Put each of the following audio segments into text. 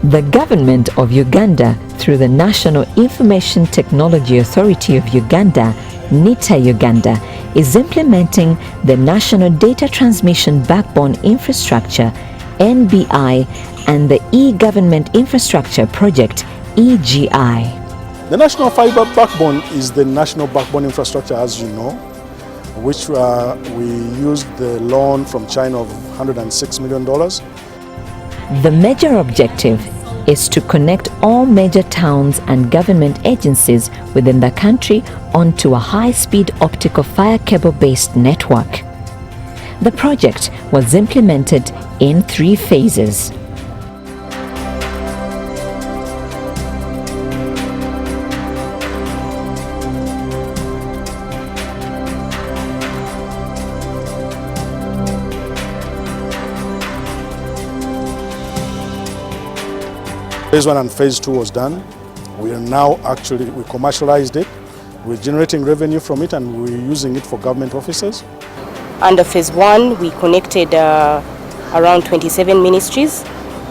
The government of Uganda, through the National Information Technology Authority of Uganda, NITA Uganda, is implementing the National Data Transmission Backbone Infrastructure (NBI) and the E-Government Infrastructure Project (EGI). The National Fiber Backbone is the national backbone infrastructure, as you know, which we used the loan from China of $106 million. The major objective is to connect all major towns and government agencies within the country onto a high-speed optical fiber cable-based network. The project was implemented in 3 phases. Phase 1 and Phase 2 was done. We commercialized it. We're generating revenue from it and we're using it for government offices. Under Phase 1, we connected around 27 ministries.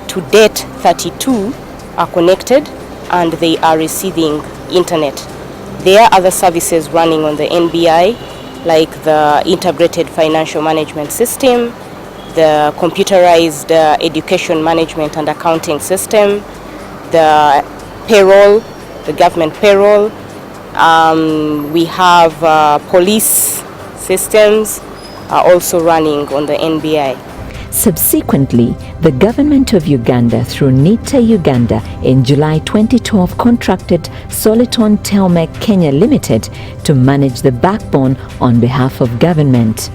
To date, 32 are connected and they are receiving internet. There are other services running on the NBI, like the Integrated Financial Management System, the Computerized Education Management and Accounting System, the payroll, the government payroll. We have police systems are also running on the NBI. Subsequently, the government of Uganda through NITA Uganda in July 2012 contracted Soliton Telmec Kenya Limited to manage the backbone on behalf of government.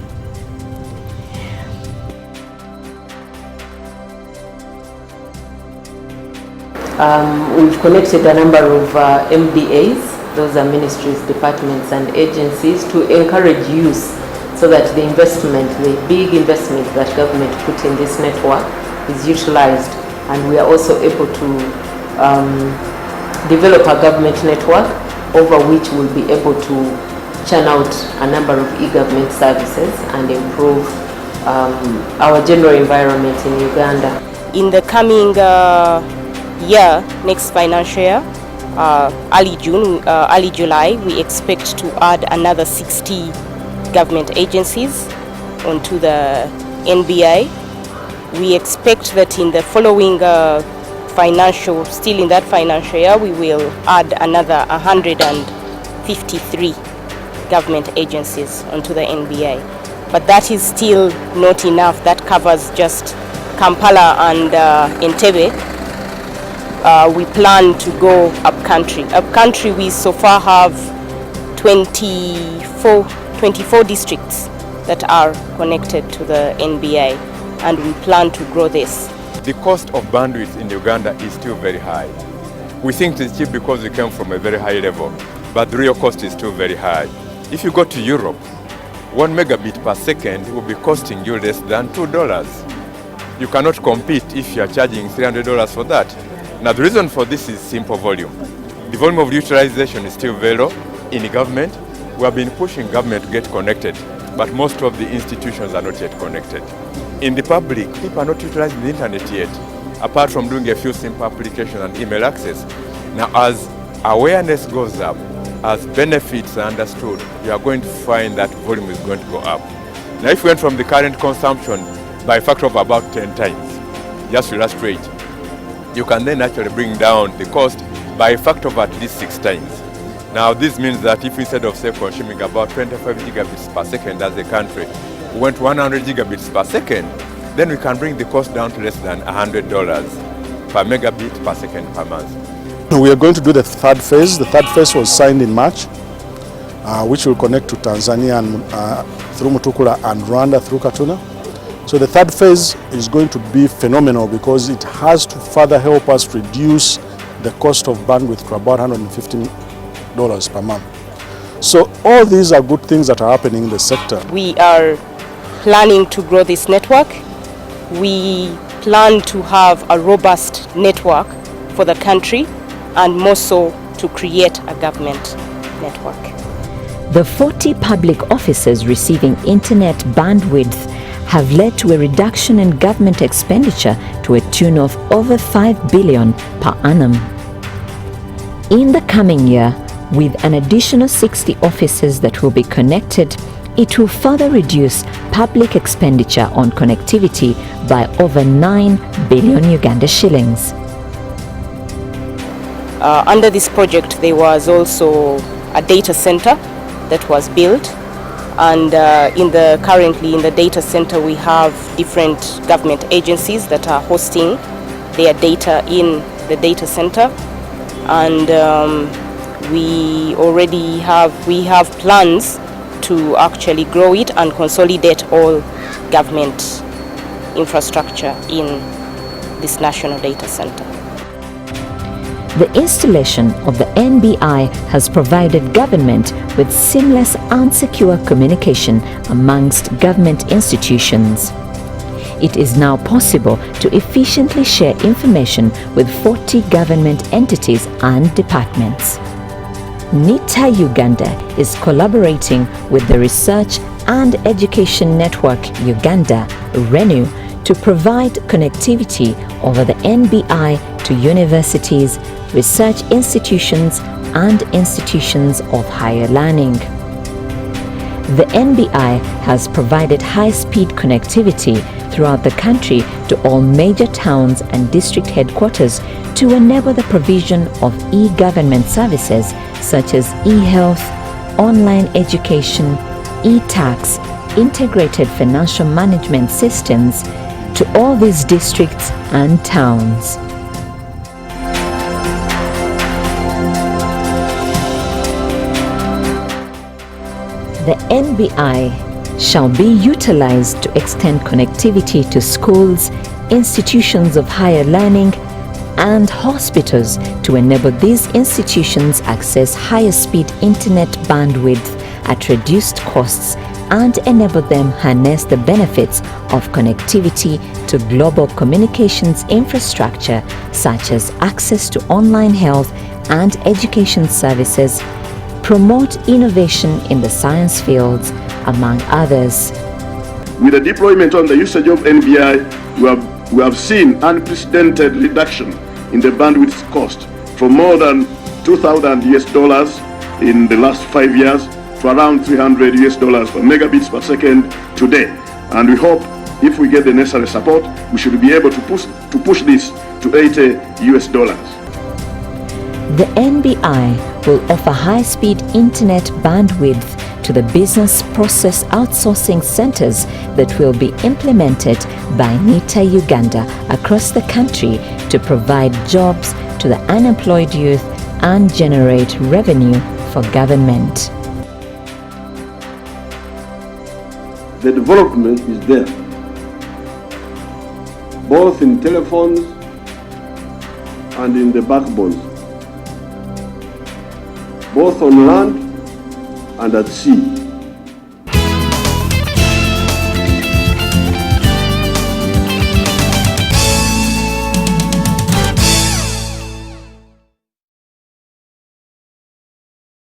We've connected a number of MDAs, those are ministries, departments and agencies, to encourage use so that the investment, the big investment that government put in this network is utilized, and we are also able to develop a government network over which we'll be able to churn out a number of e-government services and improve our general environment in Uganda. In the coming year, next financial year, early July, we expect to add another 60 government agencies onto the NBI. We expect that in the following still in that financial year, we will add another 153 government agencies onto the NBI. But that is still not enough. That covers just Kampala and Entebbe. We plan to go up country. Up country, we so far have 24 districts that are connected to the NBI, and we plan to grow this. The cost of bandwidth in Uganda is still very high. We think it's cheap because we came from a very high level, but the real cost is still very high. If you go to Europe, 1 megabit per second will be costing you less than $2. You cannot compete if you are charging $300 for that. Now the reason for this is simple volume. The volume of utilization is still very low in the government. We have been pushing government to get connected, but most of the institutions are not yet connected. In the public, people are not utilizing the internet yet, apart from doing a few simple applications and email access. Now as awareness goes up, as benefits are understood, you are going to find that volume is going to go up. Now if we went from the current consumption by a factor of about 10 times, just to illustrate, you can then actually bring down the cost by a factor of at least 6 times. Now this means that if instead of say consuming about 25 gigabits per second as a country, we went 100 gigabits per second, then we can bring the cost down to less than $100 per megabit per second per month. We are going to do the 3rd phase. The 3rd phase was signed in March, which will connect to Tanzania and, through Mutukula and Rwanda through Katuna. So the 3rd phase is going to be phenomenal because it has to further help us reduce the cost of bandwidth to about $115 per month. So all these are good things that are happening in the sector. We are planning to grow this network. We plan to have a robust network for the country and more so to create a government network. The 40 public offices receiving internet bandwidth have led to a reduction in government expenditure to a tune of over 5 billion per annum. In the coming year, with an additional 60 offices that will be connected, it will further reduce public expenditure on connectivity by over 9 billion Uganda shillings. Under this project, there was also a data center that was built, and currently in the data center we have different government agencies that are hosting their data in the data center, and we have plans to actually grow it and consolidate all government infrastructure in this national data center. The installation of the NBI has provided government with seamless and secure communication amongst government institutions. It is now possible to efficiently share information with 40 government entities and departments. NITA Uganda is collaborating with the Research and Education Network Uganda, RENU, to provide connectivity over the NBI to universities, research institutions and institutions of higher learning. The NBI has provided high-speed connectivity throughout the country to all major towns and district headquarters to enable the provision of e-government services such as e-health, online education, e-tax, integrated financial management systems to all these districts and towns. The NBI shall be utilized to extend connectivity to schools, institutions of higher learning, and hospitals to enable these institutions access higher speed internet bandwidth at reduced costs and enable them harness the benefits of connectivity to global communications infrastructure such as access to online health and education services, promote innovation in the science fields, among others. With the deployment on the usage of NBI, we have seen unprecedented reduction in the bandwidth cost from more than $2,000 in the last 5 years to around $300 per megabits per second today. And we hope if we get the necessary support, we should be able to push this to $80. The NBI will offer high-speed internet bandwidth to the business process outsourcing centers that will be implemented by NITA Uganda across the country to provide jobs to the unemployed youth and generate revenue for government. The development is there, both in telephones and in the backbones, both on land and at sea.